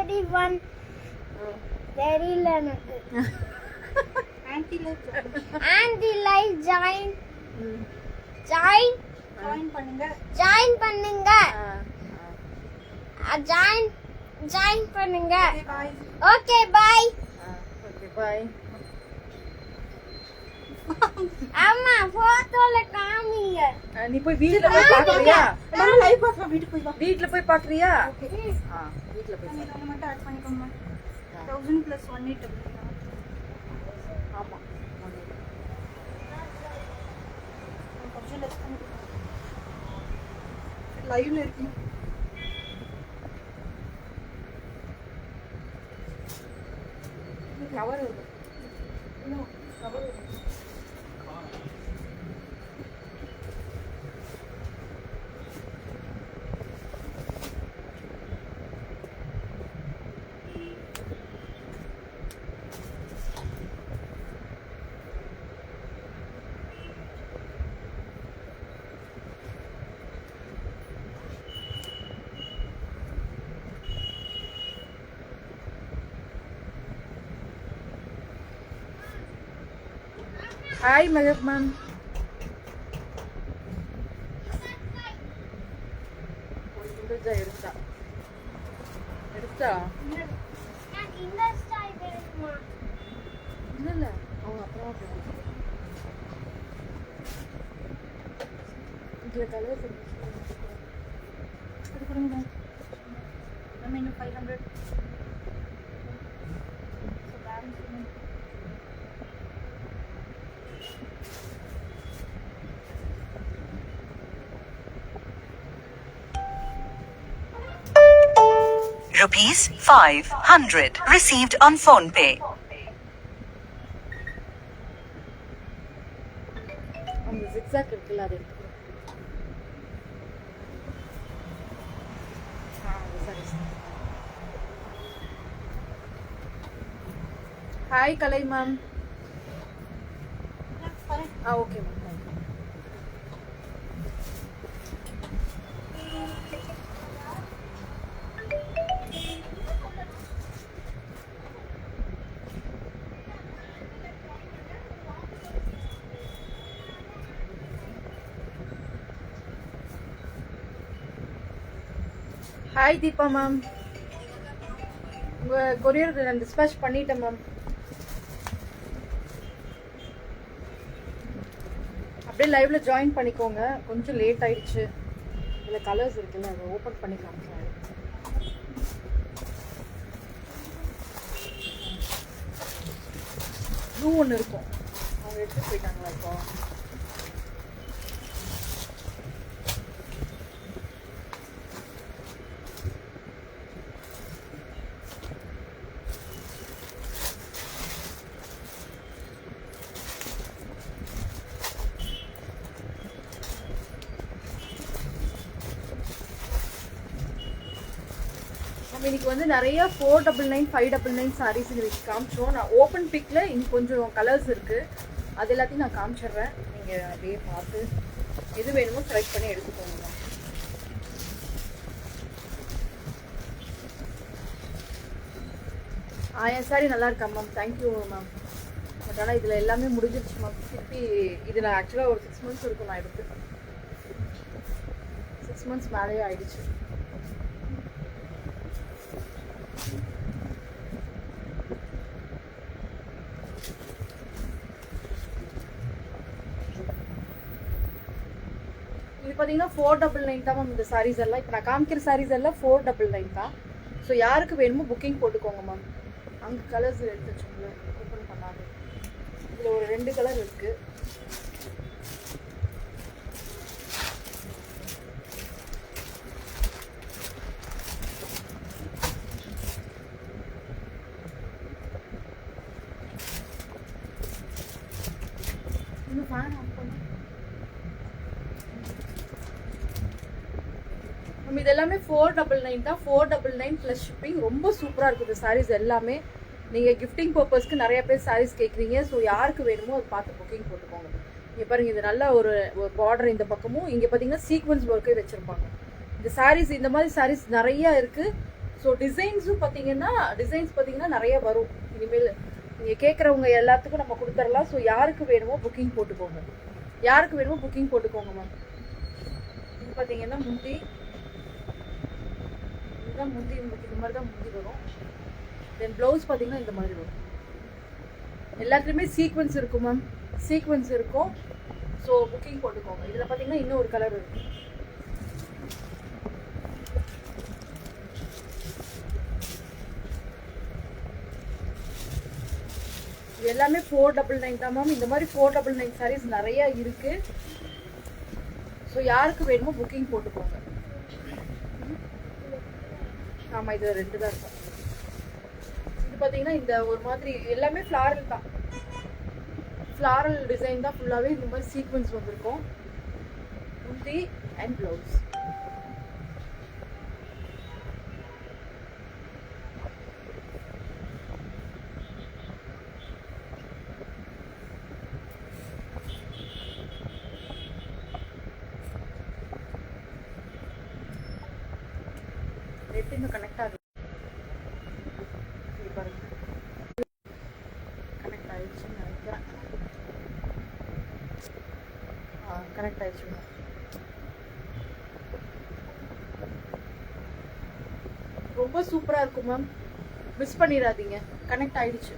21 தெரியல எனக்கு. Anti live join பண்ணுங்க. ஜாயின் பண்ணுங்க. Okay bye. Okay bye. அம்மா போட்டோல காமிங்க. நீ போய் வீட்ல போய் பாக்குறியா? நான் லைவ் பார்க்கறேன். வீட்டுக்கு போய் வா. வீட்ல போய் பாக்குறியா? ஓகே. வீட்ல போய் நீங்க ஒன்னு மட்டும் ஆட் பண்ணிக்கோங்க. 1000 + 180. ஆமா. கொஞ்சம் லெஸ் பண்ணிக்கோங்க. லைவ்ல இருக்கீங்க. கவர் வருது. இன்னும் கவர் வருது. ஹாய் மகத் மேம். எடுத்தா எனக்கு இந்த ஸ்டைல் வேணுமா? இல்ல அவங்க அப்புறம் இதுல கலர் இது கொடுங்க. நம்ம இன்னும் 500. So balance ₹500 received on PhonePe. அந்த zigzag இருக்குல்ல அது எடுத்து hi Kalai ma'am. Okay ma'am. Hi Deepa ma'am. உங்கள் கொரியர் நான் டிஸ்பேச் பண்ணிட்டேன் மேம். அப்படியே லைவ்ல ஜாயின் பண்ணிக்கோங்க. கொஞ்சம் லேட் ஆயிடுச்சு. இதில் கலர்ஸ் இருக்குல்ல அதை ஓப்பன் பண்ணி காமிக்கிறேன். ப்ளூ ஒன்று இருக்கும். அவங்க எடுத்துட்டு போயிட்டாங்களா இப்போ? இன்னைக்கு வந்து நிறைய 499 599 சாரீஸ் இன்னைக்கு காமிச்சோம். நான் ஓப்பன் பிக்ல இன்னும் கொஞ்சம் கலர்ஸ் இருக்கு. அது எல்லாத்தையும் நான் காமிச்சிடுறேன். நீங்க அப்படியே பார்த்து எது வேணுமோ செலக்ட் பண்ணி எடுத்துக்கோங்க. என் சாரி நல்லா இருக்கா மேம்? Thank you ma'am. பட் ஆனால் இதில் எல்லாமே முடிஞ்சிருச்சு மேம். திருப்பி இது நான் ஆக்சுவலாக ஒரு 6 months இருக்கும் நான் எடுத்து. 6 months மேலேயே ஆயிடுச்சு. இது பார்த்தீங்கன்னா 499 தான் மேம். இந்த சாரீஸ் எல்லாம் இப்போ நான் காமிக்கிற சாரீஸ் எல்லாம் 499 தான். ஸோ யாருக்கு வேணுமோ புக்கிங் போட்டுக்கோங்க மேம். அங்கே கலர்ஸ் எடுத்து வச்சோம்ல ஓப்பன் பண்ணாது. இதில் ஒரு 2 கலர் இருக்கு. இன்னும் ஃபேன் ஆஃப் பண்ணு. நம்ம இது எல்லாமே 499 தான். 499 ப்ளஸ் ஷிப்பிங். ரொம்ப சூப்பராக இருக்குது இந்த சாரீஸ் எல்லாமே. நீங்கள் கிஃப்டிங் பர்பஸ்க்கு நிறைய பேர் சாரீஸ் கேட்குறீங்க. ஸோ யாருக்கு வேணுமோ அதை பார்த்து புக்கிங் போட்டுக்கோங்க. இங்கே பாருங்க, இது நல்ல ஒரு பார்டர் இந்த பக்கமும். இங்கே பார்த்தீங்கன்னா சீக்வன்ஸ் ஒர்க்கே வச்சுருப்பாங்க. இந்த சாரீஸ் இந்த மாதிரி சாரீஸ் நிறையா இருக்குது. ஸோ டிசைன்ஸ் பார்த்தீங்கன்னா நிறைய வரும் இனிமேல். நீங்கள் கேட்குறவங்க எல்லாத்துக்கும் நம்ம கொடுத்துடலாம். ஸோ யாருக்கு வேணுமோ புக்கிங் போட்டுக்கோங்க மேம். இது பார்த்தீங்கன்னா முந்தி, இதுதான் முந்தி. உங்களுக்கு இந்த மாதிரி தான் முந்தி வரும். தென் ப்ளவுஸ் பார்த்தீங்கன்னா இந்த மாதிரி வரும். எல்லாத்துலேயுமே சீக்வன்ஸ் இருக்கும் மேம், சீக்வன்ஸ் இருக்கும். ஸோ புக்கிங் போட்டுக்கோங்க. இதில் பார்த்தீங்கன்னா இன்னும் ஒரு கலர் இருக்கும். இது எல்லாமே 499 தான் மேம். இந்த மாதிரி 499 சாரீஸ் நிறைய இருக்கு. ஸோ யாருக்கு வேணுமோ புக்கிங் போட்டுக்கோங்க. ஆமாம், இது 2 தான் இருக்கும். இது பார்த்தீங்கன்னா இந்த ஒரு மாதிரி எல்லாமே ஃப்ளாரல் தான், ஃப்ளாரல் டிசைன் தான் ஃபுல்லாகவே. இந்த மாதிரி சீக்வன்ஸ் வந்திருக்கும். முந்தி அண்ட் ப்ளவுஸ். இன்னும் கனெக்ட் ஆகுது பாருங்க. கனெக்ட் ஆயிடுச்சுன்னு நினைக்கிறேன். கனெக்ட் ஆயிடுச்சுங்க. ரொம்ப சூப்பரா இருக்கும் மேம், மிஸ் பண்ணிடாதீங்க. கனெக்ட் ஆயிடுச்சு.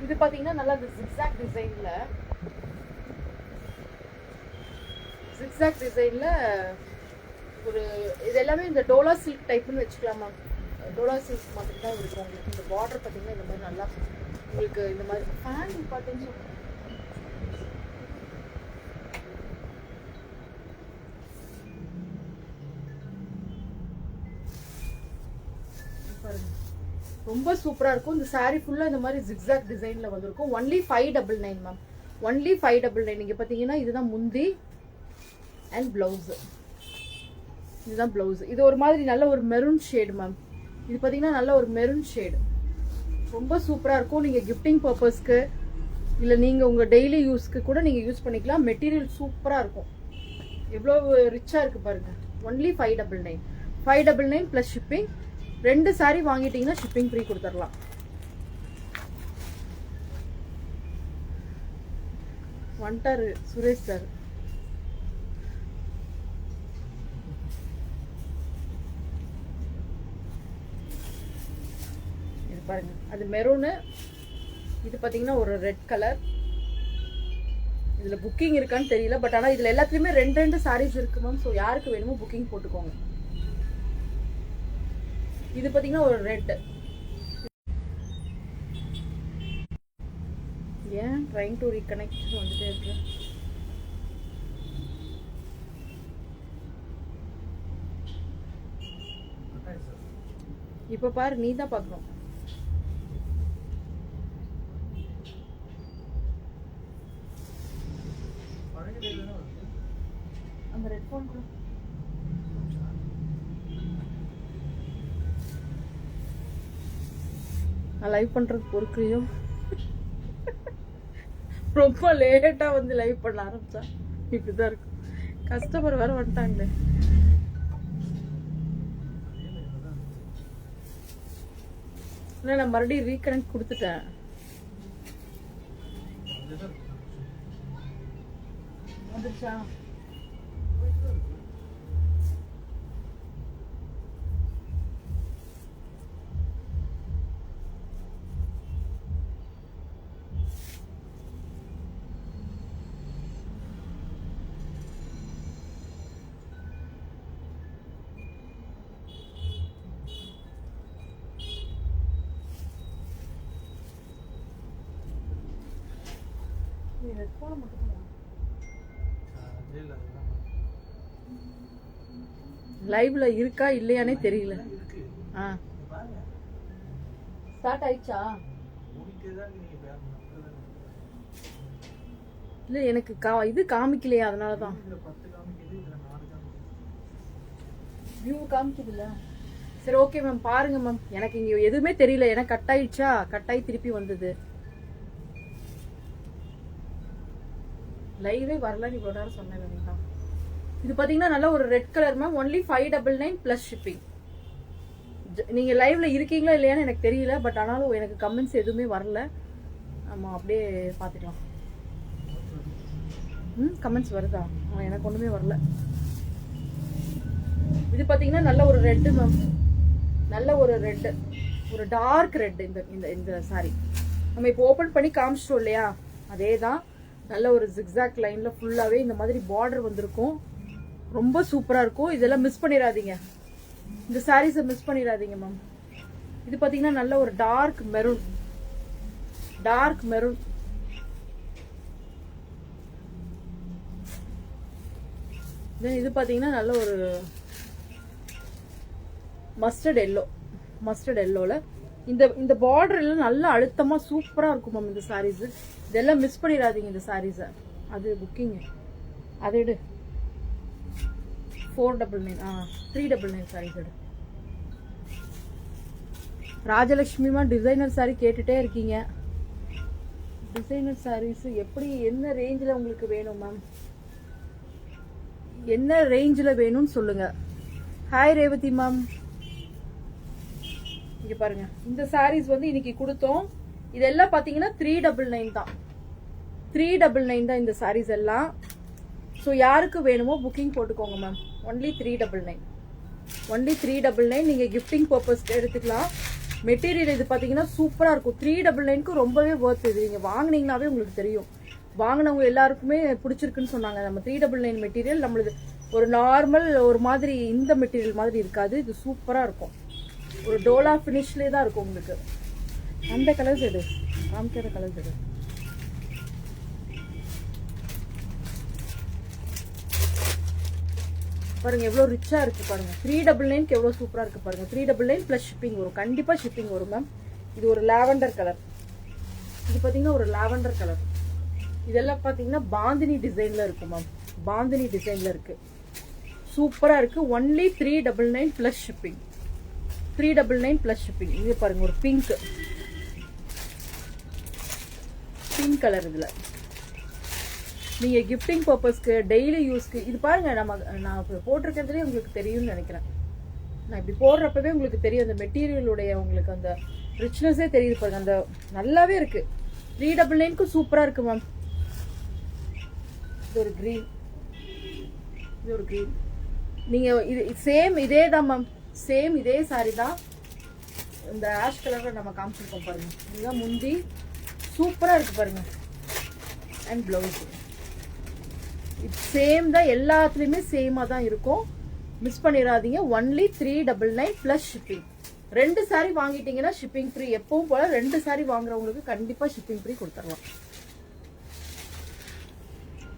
இது பாத்தீங்கன்னா நல்லா ஜிக்ஸாக் டிசைன்ல ஒரு இது எல்லாமே இந்த டோலா சில்க் டைப்னு வச்சுக்கலாம் மேம். டோலா சில்க் மாதிரி தான் இருக்கும். உங்களுக்கு இந்த பார்டர் பார்த்தீங்கன்னா இந்த மாதிரி நல்லா உங்களுக்கு இந்த மாதிரி ஃபேன் பார்த்தீங்கன்னா பாருங்க, ரொம்ப சூப்பராக இருக்கும். இந்த சாரீ ஃபுல்லாக இந்த மாதிரி ஜிக்ஸாக் டிசைனில் வந்திருக்கும். Only 599 ma'am, only 599. நீங்கள் பார்த்தீங்கன்னா இதுதான் முந்தி அண்ட் ப்ளவுஸு. இதுதான் ப்ளவுஸ். இது ஒரு மாதிரி நல்ல ஒரு மெரூன் ஷேடு மேம். இது பார்த்தீங்கன்னா நல்ல ஒரு மெரூன் ஷேடு, ரொம்ப சூப்பராக இருக்கும். நீங்கள் கிஃப்டிங் பர்பஸ்க்கு இல்லை நீங்கள் உங்கள் டெய்லி யூஸ்க்கு கூட நீங்கள் யூஸ் பண்ணிக்கலாம். மெட்டீரியல் சூப்பராக இருக்கும். எவ்வளோ ரிச்சாக இருக்குது பாருங்கள். ஒன்லி 599. 599 plus shipping. 2 சாரீ வாங்கிட்டீங்கன்னா ஷிப்பிங் ஃப்ரீ கொடுத்துடலாம். வந்துட்டாரு சுரேஷ் சார். பாருங்க, அது மெரூனு. இது பார்த்தீங்கன்னா ஒரு ரெட் கலர். இதில் புக்கிங் இருக்கான்னு தெரியல, பட் ஆனால் இதில் எல்லாத்துலேயுமே 2 சாரீஸ் இருக்கு மேம். ஸோ யாருக்கு வேணுமோ புக்கிங் போட்டுக்கோங்க. இது பார்த்தீங்கன்னா ஒரு ரெட். ஏன் ட்ரைங் டு ரீகனெக்ட் வந்துட்டே இருக்கு? இப்போ பாரு, நீ தான் பார்க்கணும். அந்த ரெட் ஃபோன் கூட நான் லைவ் பண்றது பொறுக்கையும் ரொம்ப லேட்டா வந்து லைவ் பண்ண ஆரம்பிச்சா இப்படிதான் இருக்கும். கஸ்டமர் வேற வந்துட்டாங்களே. இல்லை, நான் மறுபடியும் ரீகனெக்ட் கொடுத்துட்டேன். வந்துருச்சா? லைவ்ல இருக்கா இல்லையானே தெரியல. ஸ்டார்ட் ஆயிடுச்சா? இல்ல, எனக்கு இது காமிக்கலையா, அதனாலதான் வியூ காமிக்குதுல்ல. சரி, ஓகே மேம், பாருங்க மேம். எனக்கு இங்க எதுவுமே தெரியல. எனக்கு கட் ஆயிடுச்சா? கட் ஆகி திருப்பி வந்தது. லைவே வரல. இவ்வளோ நேரம் சொன்னேன். இது பாத்தீங்கன்னா நல்ல ஒரு red colour ma'am. Only 599 plus shipping. நீங்க லைவ்ல இருக்கீங்களா இல்லையான்னு எனக்கு தெரியல, பட் ஆனாலும் எனக்கு கமெண்ட்ஸ் எதுவுமே வரல. நம்ம அப்படியே பாத்துக்கலாம். கமெண்ட்ஸ் வருதா? எனக்கு ஒண்ணுமே வரல. இது பாத்தீங்கன்னா நல்ல ஒரு ரெட் மேம். நல்ல ஒரு ரெட், ஒரு டார்க் ரெட். இந்த சாரி நம்ம இப்போ ஓபன் பண்ணி காமிச்சிட்டோம் இல்லையா, அதே தான். நல்ல ஒரு ஜிக்ஸாக் லைன்ல ஃபுல்லாவே இந்த மாதிரி பார்டர் வந்திருக்கும். ரொம்ப சூப்பரா இருக்கும். இதெல்லாம் மிஸ் பண்ணிடாதீங்க. இந்த சாரீஸை மிஸ் பண்ணிடாதீங்க மேம். இது பாத்தீங்கன்னா நல்ல ஒரு டார்க் மெரூன். Dark maroon. இது பாத்தீங்கன்னா நல்ல ஒரு மஸ்டர்ட் எல்லோ. மஸ்டர்ட் எல்லோல இந்த பார்டர் எல்லாம் நல்லா அழுத்தமா சூப்பரா இருக்கும் மேம் இந்த சாரீஸ். இதெல்லாம் மிஸ் பண்ணிடாதீங்க இந்த சாரீஸ. அது புக்கிங். அதை எடு. 499 399 சாரீஸ் எடு. ராஜலட்சுமிமா டிசைனர் சாரி கேட்டுட்டே இருக்கீங்க. டிசைனர் சாரீஸ் எப்படி, என்ன ரேஞ்சில் உங்களுக்கு வேணும் மேம்? என்ன ரேஞ்சில் வேணும்னு சொல்லுங்க. Hi Revathi ma'am. இங்க பாருங்க, இந்த சாரீஸ் வந்து இன்னைக்கு கொடுத்தோம். இதெல்லாம் பாத்தீங்கன்னா 399 தான். 399 தான் இந்த சாரீஸ் எல்லாம். ஸோ யாருக்கு வேணுமோ புக்கிங் போட்டுக்கோங்க மேம். ஒன்லி 399. ஒன்லி 399. நீங்க கிஃப்டிங் பர்பஸ்க்கு எடுத்துக்கலாம். மெட்டீரியல் இது பாத்தீங்கன்னா சூப்பரா இருக்கும். 399க்கு ரொம்பவே ஒர்த். இது நீங்க வாங்கினீங்கன்னாவே உங்களுக்கு தெரியும். வாங்கினவங்க எல்லாருக்குமே பிடிச்சிருக்குன்னு சொன்னாங்க. நம்ம 399 மெட்டீரியல் நம்மளுக்கு ஒரு நார்மல் ஒரு மாதிரி இந்த மெட்டீரியல் மாதிரி இருக்காது. இது சூப்பரா இருக்கும். ஒரு டோலா ஃபினிஷ்லேயே தான் இருக்கும் உங்களுக்கு. அந்த கலர்ஸ் எடு, காமிக்கிற கலர்ஸ் எடு. பாருங்க எவ்வளவு ரிச்சா இருக்கு பாருங்க. 399க்கு எவ்வளவு சூப்பரா இருக்கு பாருங்க. 399 பிளஸ் ஷிப்பிங் வரும். கண்டிப்பா ஷிப்பிங் வரும் மேம். இது ஒரு லாவெண்டர் கலர். இது பாத்தீங்கன்னா ஒரு லாவெண்டர் கலர். இதெல்லாம் பாத்தீங்கன்னா பாந்தினி டிசைன்ல இருக்கு மேம். பாந்தினி டிசைன்ல இருக்கு. சூப்பரா இருக்கு. Only 399 plus shipping. 399 plus shipping. இது பாருங்க ஒரு பிங்க். Pink colour. இதுல நீங்க கிஃப்டிங் பர்பஸ்க்கு டெய்லி யூஸ்க்கு இது பாருங்க. நான் போட்டிருக்கிறதுலே உங்களுக்கு தெரியும்னு நினைக்கிறேன். நான் இப்படி போடுறப்பவே உங்களுக்கு தெரியும். அந்த மெட்டீரியலுடைய உங்களுக்கு அந்த ரிச்னஸே தெரியுது பாருங்க. அந்த நல்லாவே இருக்கு. 399க்கு சூப்பரா இருக்கு மேம். இது ஒரு கிரீன். இது ஒரு கிரீன். நீங்க இது சேம் இதே தான் மேம். சேம் இதே சாரி தான். இந்த ஆஷ் கலர்ல நம்ம காமிச்சிருக்கோம் பாருங்க. இதுதான் முந்தி. சூப்பரா இருக்கு பாருங்க. அண்ட் பிளவுஸ் சேம் தான். எல்லாத்துலயுமே சேமா தான் இருக்கும். மிஸ் பண்ணிடாதீங்க. Only 399 plus shipping. 2 சாரி வாங்கிட்டீங்கன்னா ஷிப்பிங் ஃப்ரீ. எப்பவும் போல 2 சாரி வாங்குறவங்களுக்கு கண்டிப்பா ஷிப்பிங் ஃப்ரீ கொடுத்துடலாம்.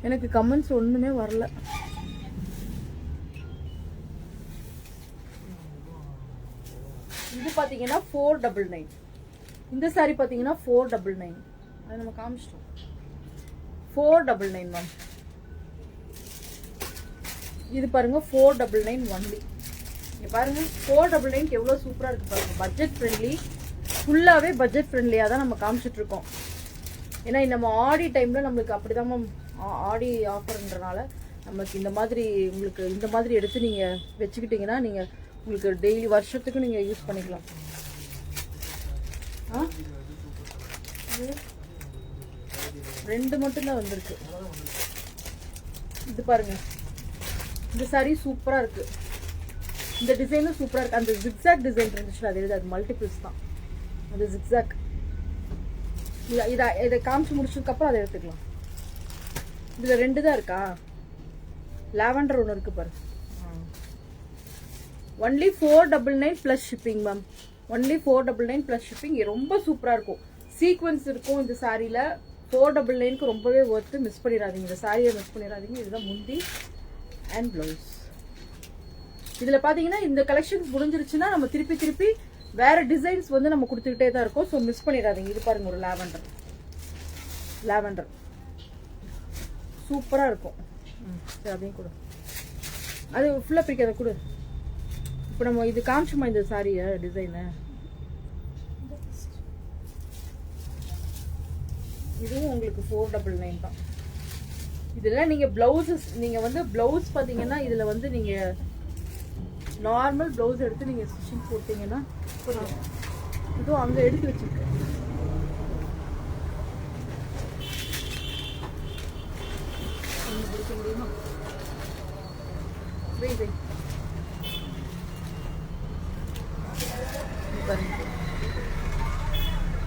எனக்கு கமெண்ட்ஸ் ஒண்ணுமே வரல. இது பாத்தீங்கன்னா 499. இந்த சாரி பாத்தீங்கன்னா 499. அது நம்ம காமிச்சிட்டோம். 499 மேம். இது பாருங்க 499 ஒன்லி. இங்க பாருங்க 499 எவ்வளவு சூப்பரா இருக்கு பாருங்க. Budget friendly. ஃபுல்லாவே பட்ஜெட் ஃப்ரெண்ட்லியா தான் நம்ம காமிச்சிட்டு இருக்கோம். ஏன்னா நம்ம ஆடி டைம்ல நம்மளுக்கு அப்படிதான் மேம். ஆடி ஆஃபர்ன்றனால நமக்கு இந்த மாதிரி உங்களுக்கு இந்த மாதிரி எடுத்து நீங்க வச்சுக்கிட்டீங்கன்னா நீங்க உங்களுக்கு டெய்லி வருஷத்துக்கு நீங்க யூஸ் பண்ணிக்கலாம். ரெண்டு மட்டும் தான் வந்திருக்கு. இது பாருங்க. இந்த சாரி சூப்பரா இருக்கு. இந்த டிசைனும் சூப்பரா இருக்கு. அந்த ஜிக்ஸாக் டிசைன் இருந்துச்சுன்னா அது மல்டிபிள்ஸ் தான். அந்த ஜிக்ஸாக் இதை காமிச்சு முடிச்சதுக்கு அப்புறம் அதை எடுத்துக்கலாம். இதுல 2 தான் இருக்கா. லாவெண்டர் ஒன்று இருக்கு பாரு. Only 499 plus shipping ma'am. Only 499 plus shipping. ரொம்ப சூப்பரா இருக்கும். சீக்வன்ஸ் இருக்கும் இந்த சாரியில. 499க்கு ரொம்பவே ஒர்த்து. மிஸ் பண்ணிடாதீங்க. இந்த சாரியை மிஸ் பண்ணிடாதீங்க. இதுதான் முந்தி அண்ட் பிளவுஸ். இதுல பாத்தீங்கன்னா இந்த கலெக்ஷன்ஸ் முடிஞ்சிருச்சுன்னா நம்ம திருப்பி வேற டிசைன்ஸ் வந்து நம்ம கொடுத்துக்கிட்டே தான் இருக்கோம். ஸோ மிஸ் பண்ணிடாதீங்க. இது பாருங்க ஒரு லாவெண்டர். லாவெண்டர் சூப்பரா இருக்கும். சரி அதையும் கொடு. அது ஃபுல்லா பிரிக்காத கொடு. இப்போ நம்ம இது காமிச்சோமா இந்த சாரிய டிசைனு. இதுவும் உங்களுக்கு 499 தான். இதுல நீங்க பிளவுசஸ் நீங்க வந்து பிளவுஸ் பாத்தீங்கன்னா இதுல வந்து நீங்க நார்மல் பிளவுஸ் எடுத்து நீங்க ஸ்டிச்சிங் போட்டீங்கன்னா இதுவும் அங்க எடுத்து வச்சிருக்கேன். முடியுமா?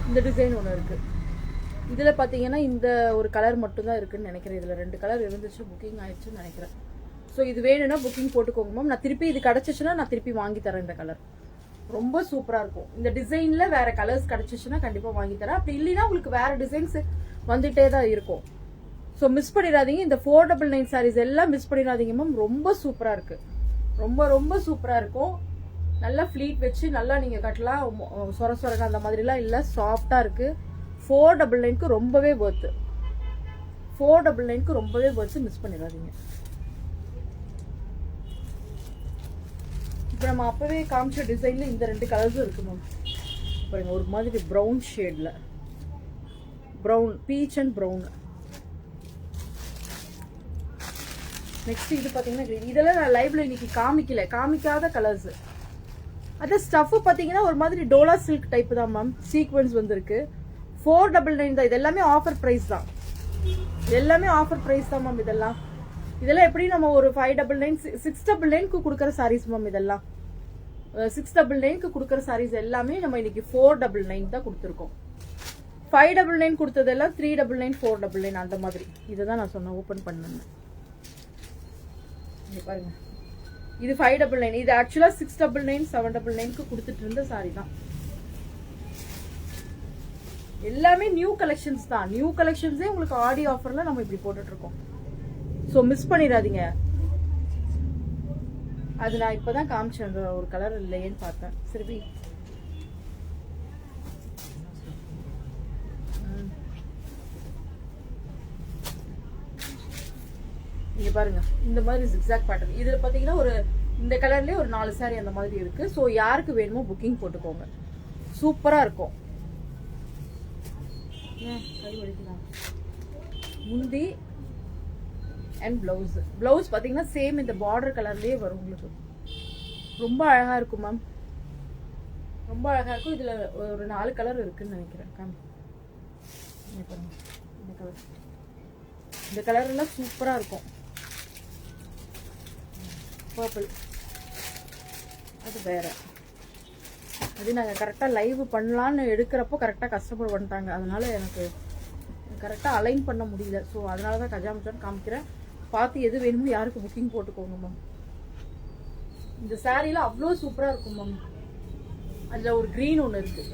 இந்த டிசைன் ஒன்று இருக்கு. இதுல பாத்தீங்கன்னா இந்த ஒரு கலர் மட்டும் தான் இருக்குன்னு நினைக்கிறேன். இதுல 2 கலர் இருந்துச்சு, புக்கிங் ஆயிடுச்சுன்னு நினைக்கிறேன். ஸோ இது வேணும்னா புக்கிங் போட்டுக்கோங்க மேம். நான் திருப்பி இது கிடைச்சிச்சுன்னா நான் திருப்பி வாங்கி தரேன். இந்த கலர் ரொம்ப சூப்பரா இருக்கும். இந்த டிசைன்ல வேற கலர்ஸ் கிடைச்சிச்சுன்னா கண்டிப்பா வாங்கி தரேன். அப்படி இல்லைன்னா உங்களுக்கு வேற டிசைன்ஸ் வந்துட்டே தான் இருக்கும். ஸோ மிஸ் பண்ணிடாதீங்க. இந்த 499 சாரீஸ் எல்லாம் மிஸ் பண்ணிடாதீங்க மேம். ரொம்ப சூப்பரா இருக்கு. ரொம்ப ரொம்ப சூப்பரா இருக்கும். நல்லா ஃபிளீட் வச்சு நல்லா நீங்க கட்டலாம். சொர சொரங்க அந்த மாதிரிலாம் இல்லை, சாஃப்டா இருக்கு. 499க்கு ரொம்பவே ஒர்த்து. 499க்கு ரொம்பவே ஒர்த்து. மிஸ் பண்ணிடாதீங்க. இப்போ நம்ம அப்பவே காமிச்ச டிசைன்ல இந்த 2 கலர்ஸும் இருக்கு மேம். பாருங்க, ஒரு மாதிரி ப்ரௌன் ஷேட்ல, brown peach and brown. Next இது பாத்தீங்கன்னா green. இதெல்லாம் நான் லைவ்ல இன்னைக்கு காமிக்காத கலர்ஸ். அது ஸ்டஃப் பாத்தீங்கன்னா ஒரு மாதிரி டோலா சில்க் டைப் தான் மேம். சீக்வென்ஸ் வந்திருக்கு. 499 தான். இது எல்லாமே ஆஃபர் பிரைஸ் தான். எல்லாமே ஆஃபர் பிரைஸ் தான் மேம். இதெல்லாம் எப்படி நம்ம ஒரு 599 699க்கு கொடுக்குற சாரீஸ் மேம். இதெல்லாம் 699க்கு கொடுக்குற சாரீஸ் எல்லாமே நம்ம இன்னைக்கு 499 தான் கொடுத்துருக்கோம். 599 கொடுத்ததெல்லாம் 399 499 அந்த மாதிரி. இதுதான் நான் சொன்னேன், ஓபன் பண்ணேன். பாருங்க, இது 599. இது ஆக்சுவலா 699 799க்கு கொடுத்துட்டு இருந்த சாரி தான். எல்லாமே நியூ கலெக்ஷன்ஸ் தான். நியூ கலெக்ஷன்ஸே உங்களுக்கு ஆடி ஆஃபர்ல நம்ம இப்படி போட்டுட்டு இருக்கோம். ஸோ மிஸ் பண்ணிடாதீங்க. அது நான் இப்பதான் காமிச்சேன். அந்த ஒரு கலர் இல்லையேன்னு பார்த்தேன். சரி, இங்க பாருங்க, இந்த மாதிரி ஜிக்ஸாக் பேட்டர்ன். இதுல பாத்தீங்கன்னா ஒரு இந்த கலர்லயே ஒரு 4 சாரி அந்த மாதிரி இருக்கு. ஸோ யாருக்கு வேணுமோ புக்கிங் போட்டுக்கோங்க. சூப்பரா இருக்கும். முந்தி அண்ட் பிளவுஸ் பாத்தீங்கன்னா சேம் இந்த பார்டர் கலர்லயே வரும் உங்களுக்கு. ரொம்ப அழகா இருக்கும் மேம். ரொம்ப அழகா இருக்கும். இதுல ஒரு 4 கலர் இருக்குன்னு நினைக்கிறேன். இந்த கலர் எல்லாம் சூப்பரா இருக்கும். பர்பிள் அது வேற. அது நாங்கள் கரெக்டாக லைவ் பண்ணலான்னு எடுக்கிறப்போ கரெக்டாக கஸ்டமர் வந்துட்டாங்க. அதனால எனக்கு கரெக்டாக அலைன் பண்ண முடியல. ஸோ அதனால தான் கஜாமச்சான்னு காமிக்கிறேன். பார்த்து எது வேணுமோ யாருக்கு புக்கிங் போட்டுக்கோங்க மேம். இந்த சாரீல அவ்வளோ சூப்பராக இருக்கும் மேம். அதில் ஒரு க்ரீன் ஒன்று இருக்கு.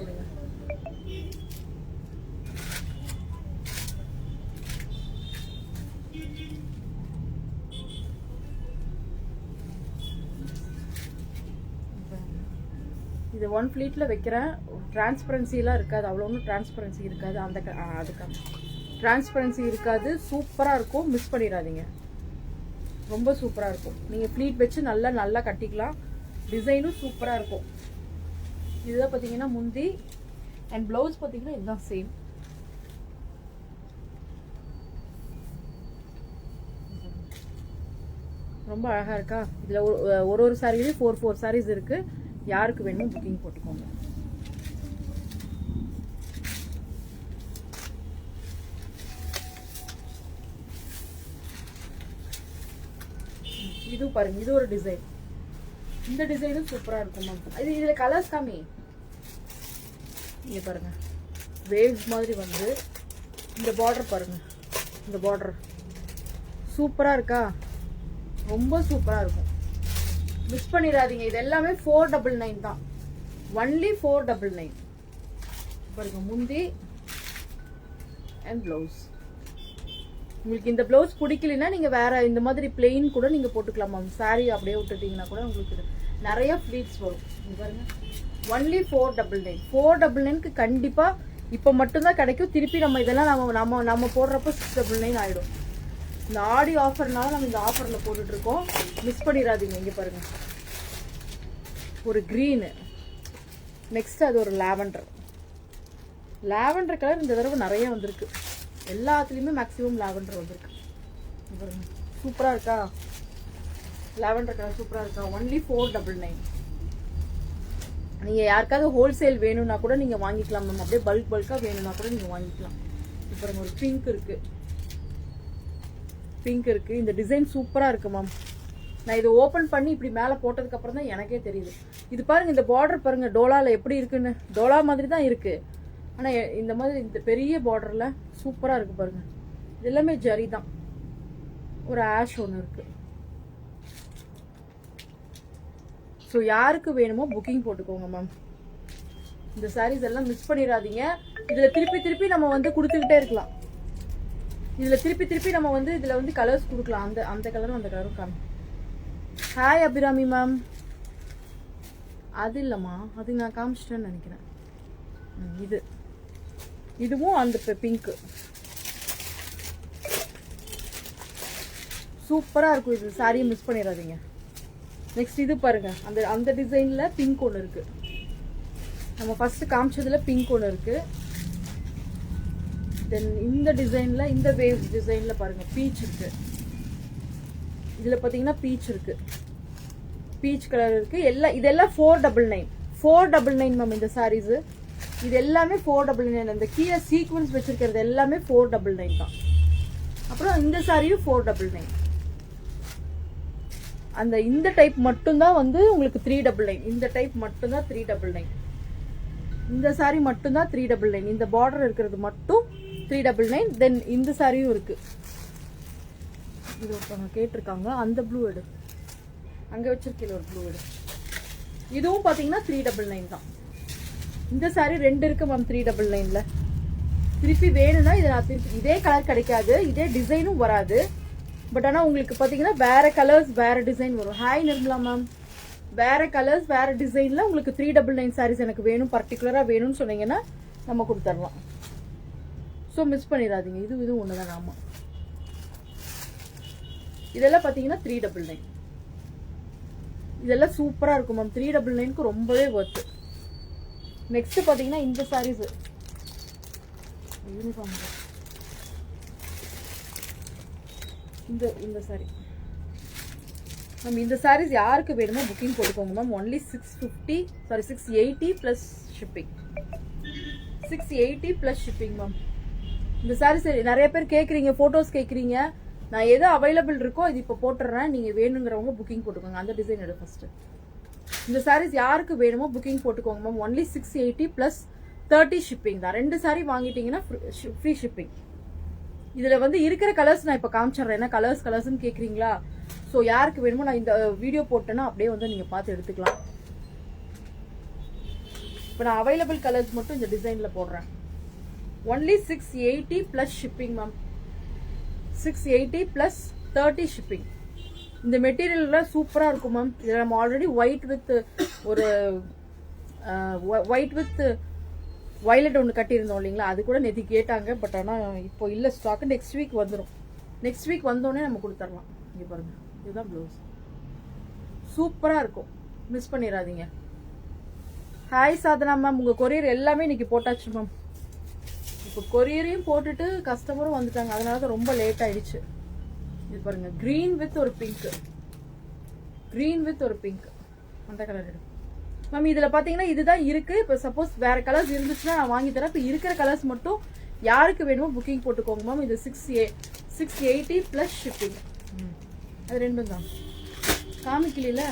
இது 1 ஃபிளீட்ல வைக்கிறேன். டிரான்ஸ்பரன்சிலாம் இருக்காது. அவ்வளோ ஒன்றும் டிரான்ஸ்பரன்சி இருக்காது. அதுக்கான டிரான்ஸ்பரன்சி இருக்காது. சூப்பராக இருக்கும். மிஸ் பண்ணிடாதீங்க. ரொம்ப சூப்பராக இருக்கும். நீங்கள் ஃபிளீட் வச்சு நல்லா கட்டிக்கலாம். டிசைனும் சூப்பராக இருக்கும். இதுதான் பார்த்தீங்கன்னா முந்தி அண்ட் பிளவுஸ் பார்த்தீங்கன்னா இதுதான் சேம். ரொம்ப அழகாக இருக்கா? இதில் ஒரு சாரிலையும் 4 சாரீஸ் இருக்குது. யாருக்கு வேணுமோ புக்கிங் போட்டுக்கோங்க. இது பாருங்க, இது ஒரு டிசைன். இந்த டிசைனும் சூப்பரா இருக்கும் மேம். இதுல கலர்ஸ் காமி. இங்க பாருங்க, வேவ்ஸ் மாதிரி வந்து இந்த பார்டர் பாருங்க. இந்த பார்டர் சூப்பரா இருக்கா? ரொம்ப சூப்பரா இருக்கும். மிஸ் பண்ணிடாதீங்க. இது எல்லாமே 499 தான். ஒன்லி 499. பாருங்க, முந்தி அண்ட் பிளவுஸ். உங்களுக்கு இந்த பிளவுஸ் பிடிக்கலன்னா நீங்க வேற இந்த மாதிரி பிளெயின் கூட நீங்க போட்டுக்கலாம் மேம். சாரி அப்படியே விட்டுட்டீங்கன்னா கூட உங்களுக்கு நிறைய ஃபிளீட்ஸ் வரும். பாருங்க, ஒன்லி 499. 499க்கு கண்டிப்பா இப்ப மட்டும்தான் கிடைக்கும். திருப்பி நம்ம இதெல்லாம் நம்ம போடுறப்ப 699 ஆயிடும். இந்த ஆடி ஆஃபர்னால நம்ம இந்த ஆஃபர்ல போட்டுட்டு இருக்கோம். மிஸ் பண்ணிடாதீங்க. இங்க பாருங்க, ஒரு கிரீன், நெக்ஸ்ட் அது ஒரு லாவெண்டர். லாவெண்டர் கலர் இந்த தடவை நிறைய வந்திருக்கு. எல்லாத்துலயுமே மேக்ஸிமம் லாவெண்டர் வந்திருக்கு. சூப்பரா இருக்கா? லாவெண்டர் கலர் சூப்பரா இருக்கா? ஒன்லி 499. நீங்க யாருக்காவது ஹோல்சேல் வேணும்னா கூட நீங்க வாங்கிக்கலாம் மேம். அப்படியே பல்கா வேணும்னா கூட நீங்க வாங்கிக்கலாம். இப்போ ஒரு பிங்க் இருக்கு. இந்த டிசைன் சூப்பரா இருக்கு மேம். நான் இதை ஓபன் பண்ணி இப்படி மேல போட்டதுக்கு அப்புறம் தான் எனக்கே தெரியுது. இது பாருங்க, இந்த பார்டர் பாருங்க டோலால எப்படி இருக்குன்னு. டோலா மாதிரி தான் இருக்கு, ஆனா இந்த மாதிரி இந்த பெரிய பார்டர்ல சூப்பரா இருக்கு பாருங்க. இது எல்லாமே ஜரி தான். ஒரு ஆஷ் ஒன்று இருக்கு. ஸோ யாருக்கு வேணுமோ புக்கிங் போட்டுக்கோங்க மேம். இந்த சாரீஸ் எல்லாம் மிஸ் பண்ணிடாதீங்க. இதுல திருப்பி நம்ம வந்து கொடுத்துக்கிட்டே இருக்கலாம். இதுல திருப்பி நம்ம வந்து இதுல வந்து கலர்ஸ் கொடுக்கலாம். அந்த கலரும் காமி. Hi Abirami ma'am. அது இல்லம்மா, அது நான் காமிச்சிட்டேன்னு நினைக்கிறேன். இதுவும் அந்த பிங்க் சூப்பரா இருக்கும். இது சாரியை மிஸ் பண்ணிடாதீங்க. நெக்ஸ்ட் இது பாருங்க, அந்த டிசைன்ல பிங்க் ஒன்று இருக்கு. நம்ம ஃபர்ஸ்ட் காமிச்சதுல பிங்க் ஒன்று இருக்கு. தென் இந்த டிசைன்ல, இந்த வேவ் டிசைன்ல பாருங்க பீச் இருக்கு. இதுல பாத்தீங்கன்னா பீச் இருக்கு, பீச் கலர் இருக்கு. இதெல்லாம் 499 மேம். இந்த சாரீஸ் இது எல்லாமே 499. இந்த கீழே சீக்வன்ஸ் வச்சிருக்கிறது எல்லாமே 499 தான். அப்புறம் இந்த சாரியும் 499. இந்த டைப் மட்டும் தான் வந்து உங்களுக்கு 399. இந்த டைப் மட்டும் தான் 399. இந்த சாரி மட்டும் தான் 399. இந்த பார்டர் இருக்கிறது மட்டும் 399. தென் இந்த சாரியும் இருக்கு. இது ஒருத்தவங்க கேட்டிருக்காங்க, அந்த ப்ளூ எடு, அங்க வச்சிருக்கீங்க ஒரு ப்ளூ எடு. இதுவும் பாத்தீங்கன்னா 399 தான். இந்த சாரி 2 இருக்கு மேம் 399ல. திருப்பி வேணும்னா இதை நான் திருப்பி, இதே கலர் கிடைக்காது, இதே டிசைனும் வராது. பட் ஆனா உங்களுக்கு பாத்தீங்கன்னா வேற கலர்ஸ் வேற டிசைன் வரும். Hi Nirmala ma'am. வேற கலர்ஸ் வேற டிசைன்ல உங்களுக்கு 399 சாரீஸ் எனக்கு வேணும், பர்டிகுலரா வேணும்னு சொன்னீங்கன்னா நம்ம கொடுத்துடலாம். ஸோ மிஸ் பண்ணிடாதீங்க. இதுவும் ஒண்ணுதான். ஆமா, இதெல்லாம் பாத்தீங்கன்னா 399. இதெல்லாம் சூப்பரா இருக்கும் மேம். 399க்கு ரொம்பவே ஒர்த். நெக்ஸ்ட் பாத்தீங்கன்னா இந்த சாரீஸ் யூனிஃபார்ம். இந்த சாரி மேம். இந்த சாரீஸ் யாருக்கு வேணுமோ புக்கிங் போட்டுக்கோங்க ma'am. Only 680 plus shipping. 680 plus shipping ma'am. இந்த சாரீஸ் நிறைய பேர் கேக்குறீங்க, போட்டோஸ் கேக்குறீங்க. நான் எது அவைலபிள் இருக்கோ இது இப்போ போட்டுறேன். நீங்க வேணுங்கிறவங்க புக்கிங் போட்டுக்கோங்க. அந்த டிசைன் எடு ஃபர்ஸ்ட். இந்த சாரீஸ் யாருக்கு வேணுமோ புக்கிங் போட்டுக்கோங்க மேம். ஒன்லி 680 பிளஸ் 30 ஷிப்பிங் தான். 2 சாரி வாங்கிட்டீங்கன்னா ஃப்ரீ ஷிப்பிங். இதுல வந்து இருக்கிற கலர்ஸ் நான் இப்ப காமிச்சிடுறேன். ஏன்னா கலர்ஸ்ன்னு கேக்குறீங்களா? ஸோ யாருக்கு வேணுமோ நான் இந்த வீடியோ போட்டேன்னா அப்படியே வந்து நீங்க பார்த்து எடுத்துக்கலாம். இப்போ நான் அவைலபிள் கலர்ஸ் மட்டும் இந்த டிசைன்ல போடுறேன். Only 680 plus shipping ma'am. 680 plus 30 shipping. இந்த மெட்டீரியல்லாம் சூப்பரா இருக்கும் மேம். இதுல நம்ம ஆல்ரெடி ஒயிட் வித் வயலட் ஒன்று கட்டியிருந்தோம் இல்லைங்களா? அது கூட நேற்று கேட்டாங்க. பட் ஆனால் இப்போ இல்லை ஸ்டாக். நெக்ஸ்ட் வீக் வந்துடும். நெக்ஸ்ட் வீக் வந்தோடனே நம்ம கொடுத்துடலாம். இங்கே பாருங்க, இதுதான் ப்ளவுஸ். சூப்பராக இருக்கும், மிஸ் பண்ணிடாதீங்க. Hi Sadhana ma'am. உங்கள் கொரியர் எல்லாமே இன்னைக்கு போட்டாச்சு மேம். இப்போ கொரியரையும் போட்டுட்டு கஸ்டமரும் வந்துட்டாங்க. அதனால தான் ரொம்ப லேட் ஆயிடுச்சு. இது பாருங்க, கிரீன் வித் ஒரு பிங்க். அந்த கலர் எடு மேம். இதுல பாத்தீங்கன்னா இதுதான் இருக்கு. இப்போ சப்போஸ் வேற கலர்ஸ் இருந்துச்சுன்னா நான் வாங்கி தரேன். இப்போ இருக்கிற கலர்ஸ் மட்டும் யாருக்கு வேணுமோ புக்கிங் போட்டுக்கோங்க மேம். இது 680 பிளஸ் ஷிப்பிங். அது ரெண்டும் தான் காமிக்கல.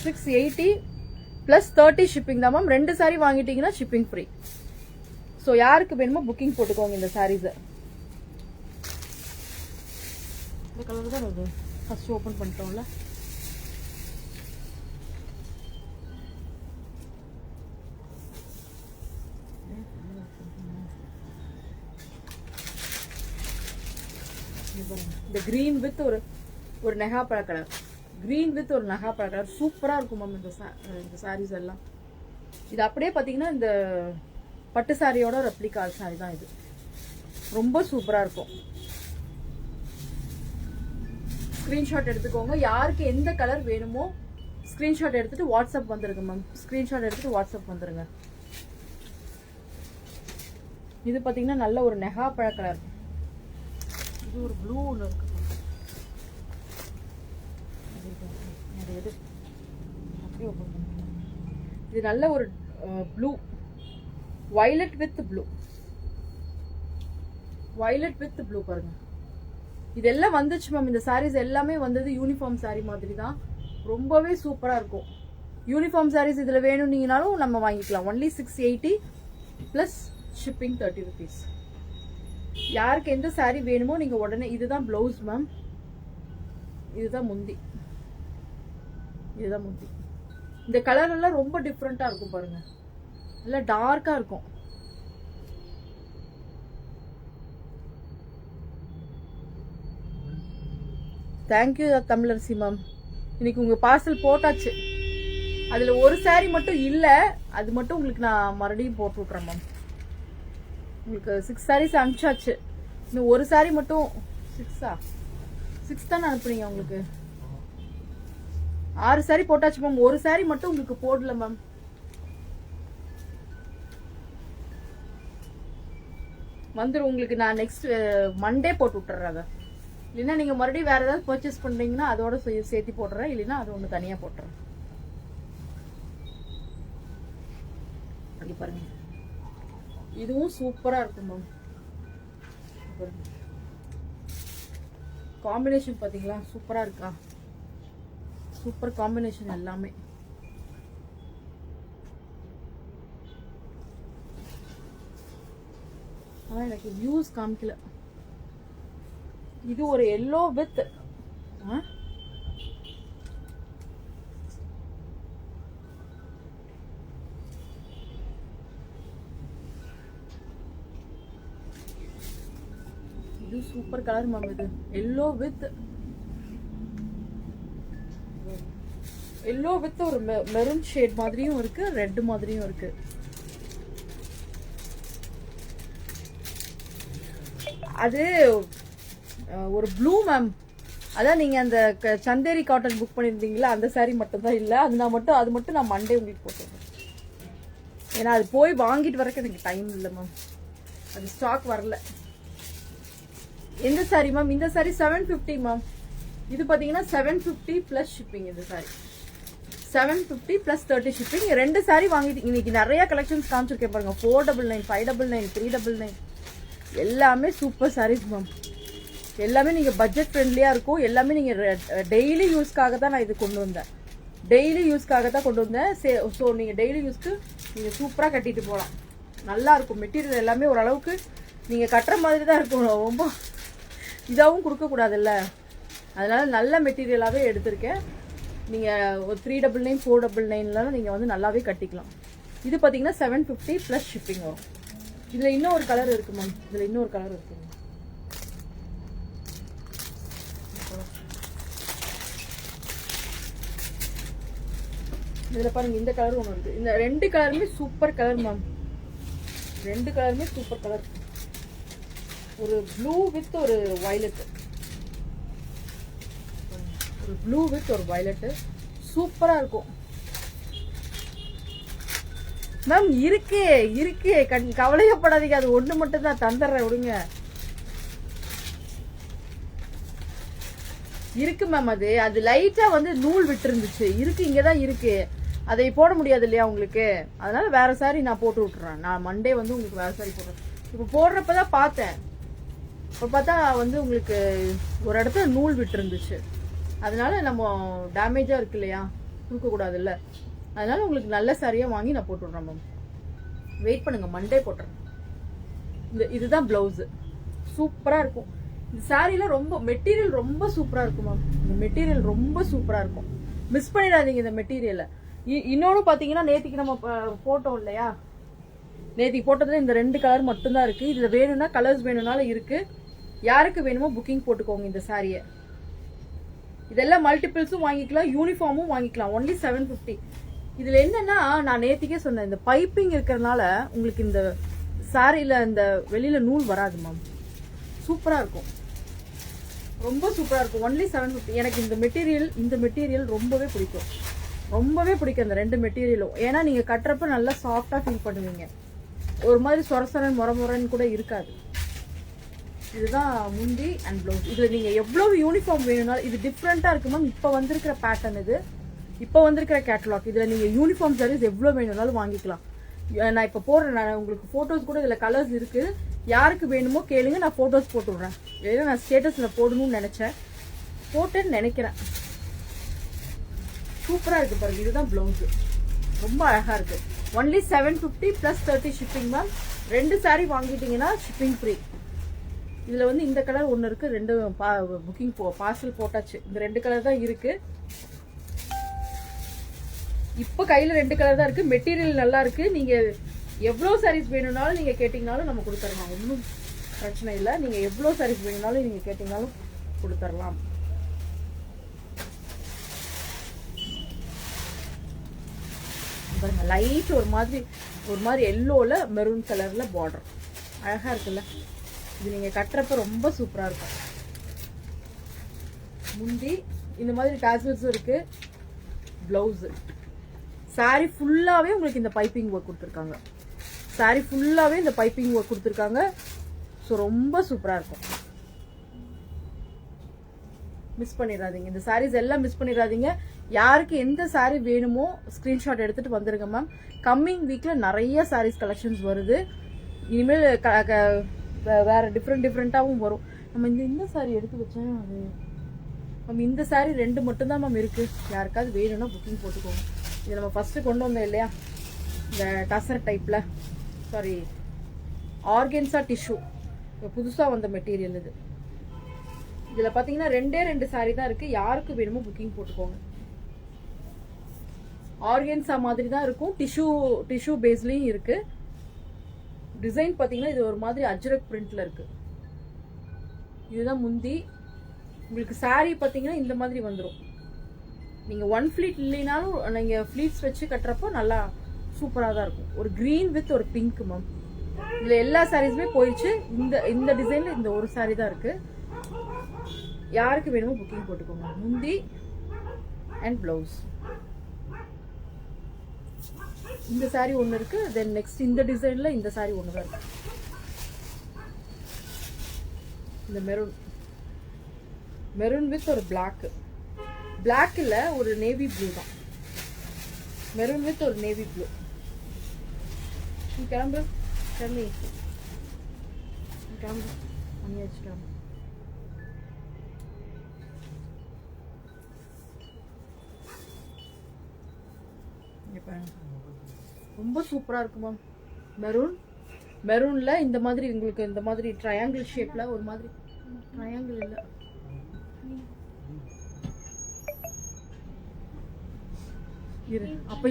680 பிளஸ் 30 ஷிப்பிங் தான் மேம். 2 சாரி வாங்கிட்டீங்கன்னா ஷிப்பிங் ஃப்ரீ. ஸோ யாருக்கு வேணுமோ புக்கிங் போட்டுக்கோங்க இந்த சாரீஸை. இந்த கலர் தான் வருது. ஃபர்ஸ்ட் ஓப்பன் பண்ணிட்டோம்ல. இந்த கிரீன் வித் ஒரு நெகாப்பழ கலர். சூப்பரா இருக்கும் மேம் இந்த சாரீஸ் எல்லாம். இது அப்படியே பாத்தீங்கன்னா இந்த பட்டு சாரியோட ரெப்ளிகா சாரி தான் இது. ரொம்ப சூப்பரா இருக்கும். ஸ்கிரீன்ஷாட் எடுத்துக்கோங்க. யாருக்கு எந்த கலர் வேணுமோ ஸ்கிரீன்ஷாட் எடுத்துட்டு வாட்ஸ்அப் வந்துருங்க மேம். இது பாத்தீங்கன்னா நல்ல ஒரு நெகாப்பழ கலர். இது ஒரு ப்ளூ ஒன்று இருக்கு. இது நல்ல ஒரு blue, violet with blue, violet with blue பாருங்க. இதெல்லாம் வந்துச்சு மேம். இந்த சாரீஸ் எல்லாமே வந்தது யூனிஃபார்ம் சாரீ மாதிரி தான். ரொம்பவே சூப்பரா இருக்கும். யூனிஃபார்ம் சாரீஸ் இதுல வேணும்னீங்கனாலும் நம்ம வாங்கிக்கலாம். Only 680 plus shipping 30 rupees. யாருக்கு எந்த சாரீ வேணுமோ நீங்க உடனே. இதுதான் பிளவுஸ் மேம், இதுதான் முந்தி, இதுதான் முந்தி. இந்த கலர் எல்லாம் ரொம்ப டிஃப்ரெண்டா இருக்கும் பாருங்க, நல்லா டார்க்கா இருக்கும். Thank you Tamilarasi ma'am. இன்னைக்கு உங்க பார்சல் போட்டாச்சு. அதுல ஒரு சாரி மட்டும் இல்ல, அது மட்டும் உங்களுக்கு நான் மறுபடியும் போட்டு விட்றேன் மேம். உங்களுக்கு 6 sarees அனுப்பிச்சாச்சு. இன்னும் ஒரு சாரி மட்டும் 6 தானே அனுப்புறீங்க. உங்களுக்கு 6 சாரி போட்டாச்சு மேம். ஒரு சாரி மட்டும் உங்களுக்கு போடல மேம். வந்துடும் உங்களுக்கு. நான் நெக்ஸ்ட் மண்டே போட்டு விட்டுறேன். அதை இல்லைன்னா நீங்க மறுபடியும் வேற ஏதாவது பர்ச்சேஸ் பண்றீங்கன்னா அதோட சேர்த்து போடுறேன், இல்லைன்னா அது ஒன்று தனியா போட்டுறேன். பாருங்க, இதுவும் சூப்பரா இருக்கும் மேம். காம்பினேஷன் பாத்தீங்களா, சூப்பரா இருக்கா? சூப்பர் காம்பினேஷன் எல்லாமே. ஆனா எனக்கு வியூஸ் காமிக்கல. இது ஒரு எல்லோ வித் இது சூப்பர் கலர் மேம். இது எல்லோ வித் ஒரு மெரூன் ஷேட் மாதிரியும் இருக்கு, ரெட் மாதிரியும் இருக்கு. அது ஒரு ப்ளூ மேம். அதான் நீங்க அந்த சந்தேரி காட்டன் புக் பண்ணிருந்தீங்களா, அந்த சாரி மட்டும் தான் இல்ல. அது மட்டும் நான் மண்டே உங்களுக்கு போட்டுருக்கேன். ஏன்னா அது போய் வாங்கிட்டு வரக்கு எனக்கு டைம் இல்லை மேம். அது ஸ்டாக் வரல. எந்த சாரி மேம்? இந்த சாரி 750 மேம். இது பாத்தீங்கன்னா 750 பிளஸ் ஷிப்பிங். இந்த சாரி 750 பிளஸ் 30 ஷிப்பிங். 2 சாரி வாங்கிட்டு இன்னைக்கு நிறைய கலெக்ஷன்ஸ் காமிச்சிருக்கேன் பாருங்க. 499, 599, 399 எல்லாமே சூப்பர் சாரீஸ் மேம். எல்லாமே நீங்க பட்ஜெட் ஃப்ரெண்ட்லியா இருக்கும். எல்லாமே நீங்க டெய்லி யூஸ்க்காக தான் நான் இது கொண்டு வந்தேன். டெய்லி யூஸ்க்காக தான் கொண்டு வந்தேன். ஸோ நீங்க டெய்லி யூஸ்க்கு நீங்க சூப்பரா கட்டிட்டு போகலாம். நல்லா இருக்கும். மெட்டீரியல் எல்லாமே ஓரளவுக்கு நீங்க கட்டுற மாதிரி தான் இருக்கும். ரொம்ப இதாகவும் கொடுக்க கூடாதுல்ல, அதனால நல்ல மெட்டீரியலாவே எடுத்திருக்கேன். நீங்க ஒரு 399, 499 நீங்க வந்து நல்லாவே கட்டிக்கலாம். இது பாத்தீங்கன்னா 750 பிளஸ் ஷிப்பிங் வரும். இதுல இன்னொரு கலர் இருக்கு மேம். இதுல இன்னொரு கலர் இருக்கு. இதுல பாருங்க, இந்த கலர் ஒன்று இருக்கு. இந்த 2 கலருமே சூப்பர் கலர் மேம். 2 கலருமே சூப்பர் கலர். ஒரு ப்ளூ வித் ஒரு வயலட், ஒரு ப்ளூ வித் ஒரு வயலட் சூப்பரா இருக்கும் மேம். இருக்கு கவலையப்படாதீங்க. அது ஒண்ணு மட்டும் தான் தந்துடுறேன், விடுங்க. இருக்கு மேம். அது லைட்டா வந்து நூல் விட்டு இருந்துச்சு. இருக்கு, இங்கதான் இருக்கு. அதை போட முடியாது இல்லையா உங்களுக்கு, அதனால வேற சாரி நான் போட்டு விட்டுறேன். நான் மண்டே வந்து உங்களுக்கு வேற சாரி போடுறேன். இப்ப போடுறப்பதான் பார்த்தேன். இப்ப பார்த்தா வந்து உங்களுக்கு ஒரு இடத்துல நூல் விட்டு இருந்துச்சு. அதனால நம்ம டேமேஜா இருக்கு இல்லையா, கொடுக்க கூடாது இல்ல. அதனால உங்களுக்கு நல்ல சாரியா வாங்கி நான் போட்டு விடுறேன் மேம். வெயிட் பண்ணுங்க, மண்டே போட்டுறேன். இதுதான் பிளவுஸ். சூப்பரா இருக்கும். இந்த சாரியில ரொம்ப மெட்டீரியல் ரொம்ப சூப்பரா இருக்கும் மேம். இந்த மெட்டீரியல் ரொம்ப சூப்பரா இருக்கும். மிஸ் பண்ணிடாதீங்க இந்த மெட்டீரியலை. இன்னொன்னு பாத்தீங்கன்னா, நேத்திக்கு நம்ம போட்டோம் இல்லையா, நேத்திக்கு போட்டதுல இந்த 2 கலர் மட்டும்தான் இருக்கு. இதுல வேணும்னா கலர்ஸ் வேணும்னாலும் இருக்கு. யாருக்கு வேணுமோ புக்கிங் போட்டுக்கோங்க இந்த சாரியை. இதெல்லாம் மல்டிபிள்ஸும் வாங்கிக்கலாம், யூனிஃபார்மும் வாங்கிக்கலாம். ஒன்லி 750. இதுல என்னன்னா, நான் நேத்திக்கே சொன்னேன், இந்த பைப்பிங் இருக்கிறதுனால உங்களுக்கு இந்த சாரியில இந்த வெளியில நூல் வராது மேம். சூப்பரா இருக்கும், ரொம்ப சூப்பரா இருக்கும். ஒன்லி 750. எனக்கு இந்த மெட்டீரியல் ரொம்பவே பிடிக்கும். ரொம்பவே பிடிக்கும் இந்த 2 மெட்டீரியலும். ஏன்னா நீங்க கட்டுறப்ப நல்லா சாஃப்டா ஃபீல் பண்ணுவீங்க. ஒரு மாதிரி சொரசரன் முறமுறன்னு கூட இருக்காது. இதுதான் முந்தி அண்ட் ப்ளவுஸ். இதில் நீங்கள் எவ்வளவு யூனிஃபார்ம் வேணும்னாலும் இது டிஃப்ரெண்ட்டாக இருக்கு மேம். இப்போ வந்திருக்கிற பேட்டர்ன் இது, இப்போ வந்திருக்கிற கேட்டலாக். இதில் நீங்கள் யூனிஃபார்ம் சாரீஸ் எவ்வளோ வேணும்னாலும் வாங்கிக்கலாம். நான் இப்போ போடுறேன், நான் உங்களுக்கு ஃபோட்டோஸ் கூட இதில் கலர்ஸ் இருக்குது. யாருக்கு வேணுமோ கேளுங்க, நான் ஃபோட்டோஸ் போட்டு விட்றேன். ஏன்னா நான் ஸ்டேட்டஸில் போடணும்னு நினச்சேன், போட்டேன்னு நினைக்கிறேன். சூப்பராக இருக்குது பாருங்க. இதுதான் ப்ளவுஸு, ரொம்ப அழகாக இருக்குது. Only 750 + 30 shipping ma'am. 2 சாரீ வாங்கிட்டீங்கன்னா ஷிப்பிங் ஃப்ரீ. இதில் வந்து இந்த கலர் ஒன்று இருக்குது, 2 புக்கிங் பார்சல் போட்டாச்சு. இந்த 2 கலர் தான் இருக்குது இப்போ கையில். 2 கலர் தான் இருக்குது. மெட்டீரியல் நல்லா இருக்குது. நீங்கள் எவ்வளோ சாரீஸ் வேணும்னாலும் நீங்கள் கேட்டிங்கனாலும் நம்ம கொடுத்துடலாம், ஒன்றும் பிரச்சனை இல்லை. நீங்கள் எவ்வளோ சாரீஸ் வேணும்னாலும் நீங்கள் கேட்டிங்கனாலும் கொடுத்துடலாம். பாருங்க, லைட் ஒரு மாதிரி எல்லோவில் மெரூன் கலரில் பார்டர் அழகாக இருக்குல்ல. இது நீங்கள் கட்டுறப்ப ரொம்ப சூப்பராக இருக்கும். முந்தி இந்த மாதிரி டாசல்ஸும் இருக்குது. ப்ளவுஸு சாரீ ஃபுல்லாகவே உங்களுக்கு இந்த பைப்பிங் ஒர்க் கொடுத்துருக்காங்க. சாரீ ஃபுல்லாகவே இந்த பைப்பிங் ஒர்க் கொடுத்துருக்காங்க. ஸோ ரொம்ப சூப்பராக இருக்கும். மிஸ் பண்ணிடாதீங்க, இந்த சாரீஸ் எல்லாம் மிஸ் பண்ணிடாதீங்க. யாருக்கு எந்த சாரீ வேணுமோ ஸ்க்ரீன்ஷாட் எடுத்துகிட்டு வந்துடுங்க மேம். கம்மிங் வீக்கில் நிறைய சாரீஸ் கலெக்ஷன்ஸ் வருது. இனிமேல் வேறு டிஃப்ரெண்ட்டாகவும் வரும். நம்ம இந்த சாரீ எடுத்து வச்சேன், அது மேம் இந்த சாரீ 2 மட்டும்தான் மேம் இருக்குது. யாருக்காவது வேணும்னா புக்கிங் போட்டுக்கோங்க. இது நம்ம ஃபஸ்ட்டு கொண்டு வந்தோம் இல்லையா, இந்த டசர் டைப்பில், சாரி ஆர்கென்ஸா டிஷ்யூ, புதுசாக வந்த மெட்டீரியல் இது. இதில் பார்த்தீங்கன்னா 2 சாரீ தான் இருக்குது. யாருக்கு வேணுமோ புக்கிங் போட்டுக்கோங்க. ஆர்கென்ஸா மாதிரி தான் இருக்கும், டிஷ்யூ பேஸ்லேயும் இருக்குது. டிசைன் பார்த்தீங்கன்னா இது ஒரு மாதிரி அஜ்ரக் பிரிண்ட்டில் இருக்குது. இதுதான் முந்தி. உங்களுக்கு சாரீ பார்த்தீங்கன்னா இந்த மாதிரி வந்துடும். நீங்கள் 1 ஃப்ளீட் இல்லைனாலும் நீங்கள் ஃப்ளீட்ஸ் வச்சு கட்டுறப்போ நல்லா சூப்பராக தான் இருக்கும். ஒரு க்ரீன் வித் ஒரு பிங்க் மேம். இதில் எல்லா சாரீஸுமே போயிடுச்சு. இந்த டிசைனில் இந்த ஒரு சாரீ தான் இருக்குது. யாருக்கு வேணுமோ புக்கிங் போட்டுக்கோங்க. முந்தி அண்ட் ப்ளவுஸ். இந்த சாரீ ஒன்று இருக்குது. தென் நெக்ஸ்ட் இந்த டிசைனில் இந்த சாரீ ஒன்று தான் இருக்குது. இந்த மெரூன் வித் ஒரு பிளாக் இல்ல, ஒரு நேவி ப்ளூ தான். மெரூன் வித் ஒரு நேவி ப்ளூ. கிளம்பு கிளம்பி கிளம்பு பண்ணியாச்சு கிளம்பு. ரொம்ப சூப்பராக இருக்கும் மேம். மெரூனில் இந்த மாதிரி உங்களுக்கு இந்த மாதிரி ட்ரையாங்கிள் ஷேப்பில் ஒரு மாதிரி ட்ரையாங்கிள் இல்லை,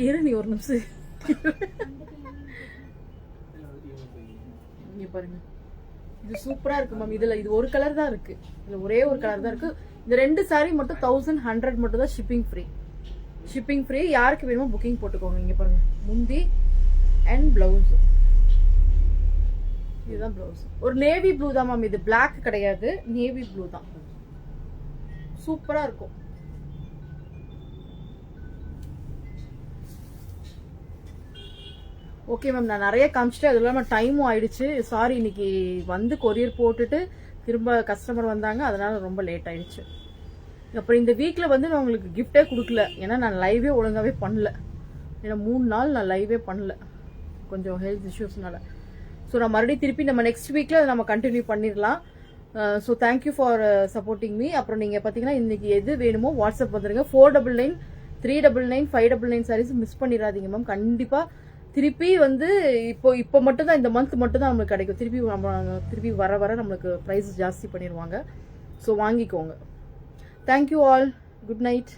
இரு நீ ஒரு நிமிஷம் இங்க பாருங்க. இது சூப்பரா இருக்கு மேம். இது ஒரு கலர் தான் இருக்கு. இதுல ஒரே ஒரு கலர் தான் இருக்கு. இந்த 2 சாரீ மட்டும் 1100 மட்டும் தான் ஷிப்பிங் ஃப்ரீ. யாருக்கு வேணுமோ புக்கிங் போட்டுக்கோங்க. இங்க பாருங்க, முந்தி அண்ட் பிளவுஸ். இதுதான் பிளவுஸ். ஒரு நேவி ப்ளூ தான் மேம். இது பிளாக் கிடையாது, நேவி ப்ளூ தான். சூப்பரா இருக்கும். ஓகே மேம், நான் நிறைய காமிச்சிட்டு அது இல்லாமல் டைமும் ஆயிடுச்சு. சாரி, இன்னைக்கு வந்து கொரியர் போட்டுட்டு திரும்ப கஸ்டமர் வந்தாங்க, அதனால ரொம்ப லேட் ஆயிடுச்சு. அப்புறம் இந்த வீக்கில் வந்து நான் உங்களுக்கு கிஃப்டே கொடுக்கல, ஏன்னா நான் லைவே ஒழுங்காகவே பண்ணல. ஏன்னா 3 நாள் நான் லைவே பண்ணல, கொஞ்சம் ஹெல்த் இஷ்யூஸ்னால. ஸோ நான் மறுபடியும் திருப்பி நம்ம நெக்ஸ்ட் வீக்கில் நம்ம கண்டினியூ பண்ணிடலாம். So thank you for supporting me. அப்புறம் நீங்கள் பார்த்தீங்கன்னா இன்னைக்கு எது வேணுமோ வாட்ஸ்அப் வந்துருங்க. 499, 399, 599 சாரீஸ் மிஸ் பண்ணிடாதீங்க மேம். கண்டிப்பாக திருப்பி வந்து இப்போ மட்டும்தான், இந்த மந்த் மட்டும் தான் நம்மளுக்கு கிடைக்கும். திருப்பி வர நம்மளுக்கு ப்ரைஸ் ஜாஸ்தி பண்ணிடுவாங்க. ஸோ வாங்கிக்கோங்க. Thank you all. Good night.